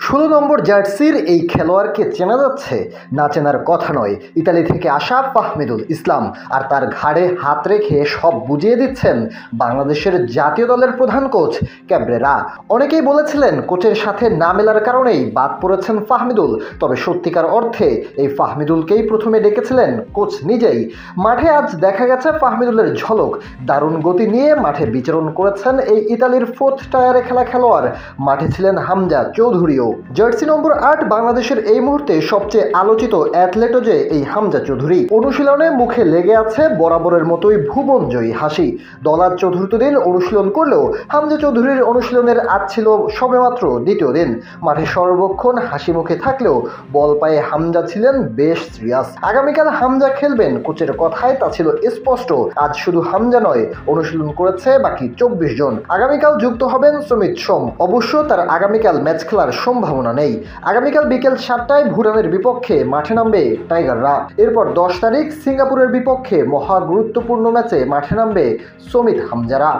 ১৬ নম্বর জার্সির এই খেলোয়াড়কে চেনা যাচ্ছে? না চেনার কথা নয়। ইতালি থেকে আসা ফাহমিদুল ইসলাম, আর তার ঘাড়ে হাত রেখে সব বুঝিয়ে দিচ্ছেন বাংলাদেশের জাতীয় দলের প্রধান কোচ ক্যাব্রেরা। অনেকেই বলেছিলেন কোচের সাথে না মেলার কারণেই বাদ পড়েছেন ফাহমিদুল, তবে সত্যিকার অর্থে এই ফাহমিদুলকেই প্রথমে ডেকেছিলেন কোচ নিজেই। মাঠে আজ দেখা গেছে ফাহমিদুলের ঝলক। দারুণ গতি নিয়ে মাঠে বিচরণ করেছেন এই ইতালির 4th টায়ারে খেলা খেলোয়াড়। মাঠে ছিলেন হামজা চৌধুরীও। জার্সি নম্বর ৮ বাংলাদেশের এই মুহূর্তে সবচেয়ে আলোচিত অ্যাথলেটও যে এই হামজা চৌধুরী। অনুশীলনে মুখে লেগে আছে বরাবরের মতোই ভুবনজয়ী হাসি। দল আজ চতুর্থ দিন অনুশীলন করলেও হামজা চৌধুরীর অনুশীলনের আজ ছিল সবেমাত্র দ্বিতীয় দিন। মাঠে সর্বক্ষণ হাসি মুখে থাকলেও বল পায়ে হামজা ছিলেন বেশ সিরিয়াস। আগামীকাল হামজা খেলবেন, কোচের কথায় তা ছিল স্পষ্ট। আজ শুধু হামজা নয়, অনুশীলন করেছে বাকি 24 জন। আগামীকাল যুক্ত হবেন সুমিত সোম। অবশ্য তার আগামীকাল ম্যাচ খেলার সম্ভাবনা নেই। আগামীকাল বিকেল 7টায় ভুটানের বিপক্ষে মাঠে নামবে টাইগাররা। এরপর 10 তারিখ সিঙ্গাপুরের বিপক্ষে মহা গুরুত্বপূর্ণ ম্যাচে মাঠে নামবে সমিত হামজারা।